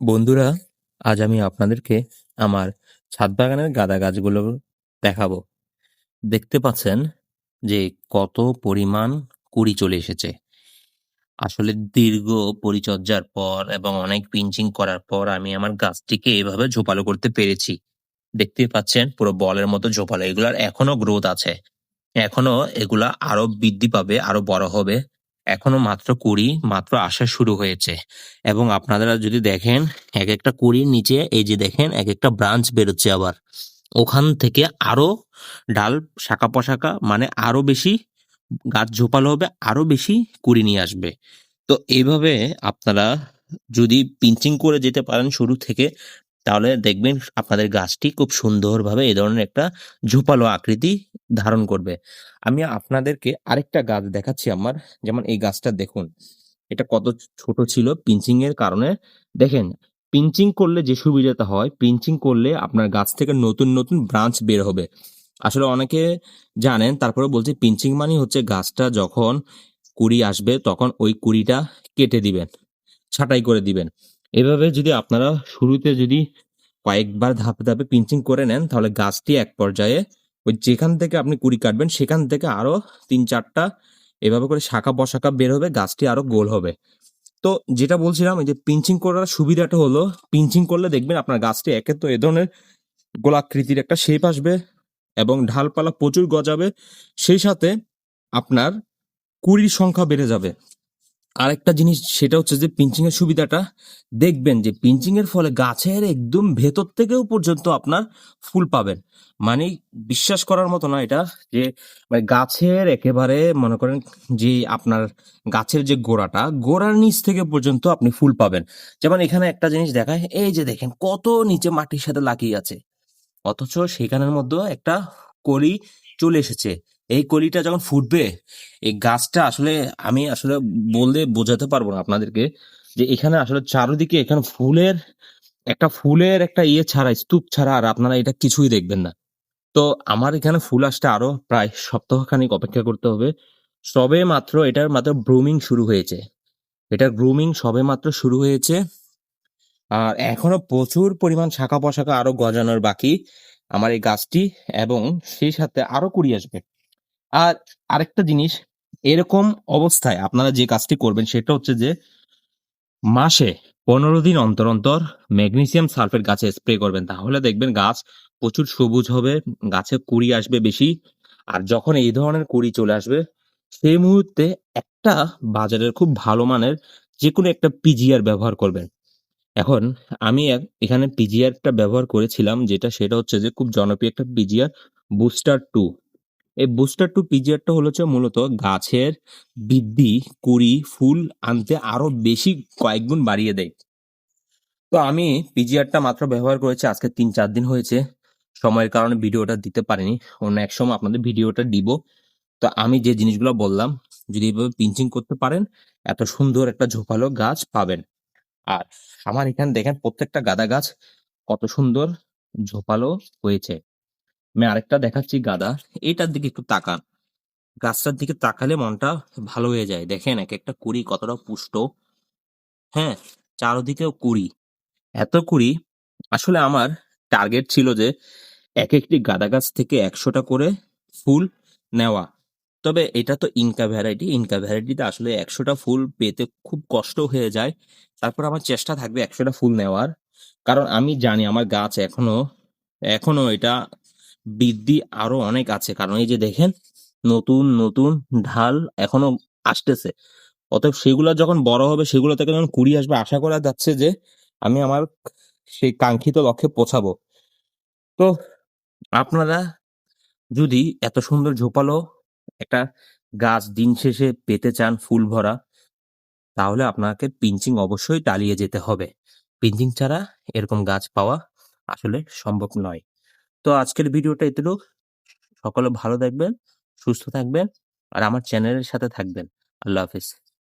বন্ধুরা, আজ আমি আপনাদেরকে আমার ছাদ বাগানের গাঁদা গাছগুলো দেখাবো। দেখতে পাচ্ছেন যে কত পরিমাণ কুঁড়ি চলে এসেছে। আসলে দীর্ঘ পরিচর্যার পর এবং অনেক পিঞ্চিং করার পর আমি আমার গাছটিকে এভাবে ঝোপালো করতে পেরেছি। দেখতেই পাচ্ছেন পুরো বলের মতো ঝোপালো। এগুলার এখনো গ্রোথ আছে। এখনো এগুলা আরো বৃদ্ধি পাবে, আরো বড় হবে। এখনো মাত্র কুঁড়ি মাত্র আসা শুরু হয়েছে। এবং আপনারা যদি দেখেন, এক একটা কুঁড়ির নিচে এই যে দেখেন এক একটা ব্রাঞ্চ বেরোচ্ছে আবার। ওখান থেকে আরো ডাল, শাখা প্রশাখা, মানে আরো বেশি গাছ ঝোপালো হবে, আরো বেশি কুঁড়ি নিয়ে আসবে। তো এইভাবে আপনারা যদি পিঞ্চিং করে যেতে পারেন শুরু থেকে, তাহলে দেখবেন আপনাদের গাছটি খুব সুন্দরভাবে এই ধরনের একটা ঝোপালো আকৃতি ধারণ করবে। আমি আপনাদেরকে আরেকটা গাছ দেখাচ্ছি আমার। যেমন এই গাছটা দেখুন, এটা কত ছোট ছিল পিঞ্চিং এর কারণে। দেখেন, পিঞ্চিং করলে যে সুবিধাটা হয়, পিঞ্চিং করলে আপনার গাছ থেকে নতুন নতুন ব্রাঞ্চ বের হবে। আসলে অনেকে জানেন, তারপরে বলছে পিঞ্চিং মানে হচ্ছে গাছটা যখন কুঁড়ি আসবে তখন ওই কুঁড়িটা কেটে দিবেন, ছাঁটাই করে দিবেন। এভাবে যদি আপনারা শুরুতে যদি কয়েকবার ধাপে ধাপে পিঞ্চিং করে নেন, তাহলে গাছটি এক পর্যায়ে ওই যেখান থেকে আপনি কুড়ি কাটবেন সেখান থেকে আরো ৩-৪টা এভাবে করে শাখা প্রশাখা বের হবে, গাছটি আরো গোল হবে। তো যেটা বলছিলাম, এই যে পিঞ্চিং করার সুবিধাটা হলো, পিঞ্চিং করলে দেখবেন আপনার গাছটি একে তো এ ধরনের গোলাকৃতির একটা শেপ আসবে এবং ঢালপালা প্রচুর গজাবে, সেই সাথে আপনার কুড়ির সংখ্যা বেড়ে যাবে। আরেকটা জিনিস সেটা হচ্ছে যে পিঞ্চিং এর সুবিধাটা দেখবেন যে পিঞ্চিং এর ফলে গাছের একদম ভেতর থেকেও পর্যন্ত আপনার ফুল পাবেন। মানে বিশ্বাস করার মতো না এটা, যে মানে গাছের একেবারে মনে করেন যে আপনার গাছের যে গোড়ার নিচ থেকে পর্যন্ত আপনি ফুল পাবেন। যেমন এখানে একটা জিনিস দেখায়, এই যে দেখেন কত নিচে মাটির সাথে লাগিয়ে আছে, অথচ সেখানের মধ্যে একটা কলি চলে এসেছে। এই কলিটা যখন ফুটবে, এই গাছটা আসলে আমি আসলে বললে বোঝাতে পারবো না আপনাদেরকে, যে এখানে আসলে চারিদিকে এখানে ফুলের একটা ইয়ে ছাড়া, স্তূপ ছাড়া আর আপনারা এটা কিছুই দেখবেন না। তো আমার এখানে ফুল আসতে আরো প্রায় সপ্তাহখানেক অপেক্ষা করতে হবে। সবে মাত্র এটার মাত্র ব্রুমিং শুরু হয়েছে। এটার গ্রুমিং সবে মাত্র শুরু হয়েছে। আর এখনো প্রচুর পরিমাণ শাখা প্রশাখা আরো গজানোর বাকি আমার এই গাছটি, এবং সেই সাথে আরো কুড়ি আসবে। আর আরেকটা জিনিস, এরকম অবস্থায় আপনারা যে কাজটি করবেন সেটা হচ্ছে যে মাসে 15 দিন অন্তর অন্তর ম্যাগনেসিয়াম সালফেট গাছে স্প্রে করবেন। তাহলে দেখবেন গাছ প্রচুর সবুজ হবে, গাছে কুড়ি আসবে বেশি। আর যখন এই ধরনের কুড়ি চলে আসবে, সেই মুহূর্তে একটা বাজারের খুব ভালো মানের যে কোনো একটা পিজিআর ব্যবহার করবেন। এখন আমি এখানে পিজিআরটা ব্যবহার করেছিলাম, সেটা হচ্ছে যে খুব জনপ্রিয় একটা পিজিআর, বুস্টার টু। এই বুস্টার টু পিজিআরটা হচ্ছে মূলত গাছের বৃদ্ধি, কুড়ি, ফুল আনতে আরো বেশি কয়েক গুণ বাড়িয়ে দেয়। তো আমি পিজিআরটা মাত্র ব্যবহার করেছি আজকে ৩-৪ দিন হয়েছে। সময়ের কারণে ভিডিওটা দিতে পারিনি, অন্য এক সময় আপনাদের ভিডিওটা দিব। তো আমি যে জিনিসগুলো বললাম, যদি এভাবে পিঞ্চিং করতে পারেন, এত সুন্দর একটা ঝোপালো গাছ পাবেন। আর আমার এখানে দেখেন প্রত্যেকটা গাঁদা গাছ কত সুন্দর ঝোপালো হয়েছে। আমি আরেকটা দেখাচ্ছি গাঁদা, এইটার দিকে একটু তাকান। গাছটার দিকে তাকালে মনটা ভালো হয়ে যায়। দেখেন এক একটা কুড়ি কতটা পুষ্ট। হ্যাঁ, চারদিকেও কুড়ি, এত কুড়ি। আসলে আমার টার্গেট ছিল যে এক একটি গাঁদা গাছ থেকে ১০০টা করে ফুল নেওয়া। তবে এটা তো ইনকা ভ্যারাইটিতে আসলে ১০০টা ফুল পেতে খুব কষ্ট হয়ে যায়। তারপর আমার চেষ্টা থাকবে ১০০টা ফুল নেওয়ার। কারণ আমি জানি আমার গাছ এখনো এখনো এটা বৃদ্ধি আরো অনেক আছে। কারণ এই যে দেখেন নতুন নতুন ঢাল এখনো আসতেছে। অতএব সেগুলা যখন বড় হবে, সেগুলো থেকে যখন কুড়ি আসবে, আশা করা যাচ্ছে যে আমি আমার সেই কাঙ্ক্ষিত লক্ষ্যে পৌঁছাবো। তো আপনারা যদি এত সুন্দর ঝোপালো একটা গাছ দিন শেষে পেতে চান ফুল ভরা, তাহলে আপনাকে পিঞ্চিং অবশ্যই চালিয়ে যেতে হবে। পিঞ্চিং ছাড়া এরকম গাছ পাওয়া আসলে সম্ভব নয়। তো আজকের ভিডিওটা এতটুক। সকলে ভালো থাকবেন, সুস্থ থাকবেন, আর আমার চ্যানেলের সাথে থাকবেন। আল্লাহ হাফেজ।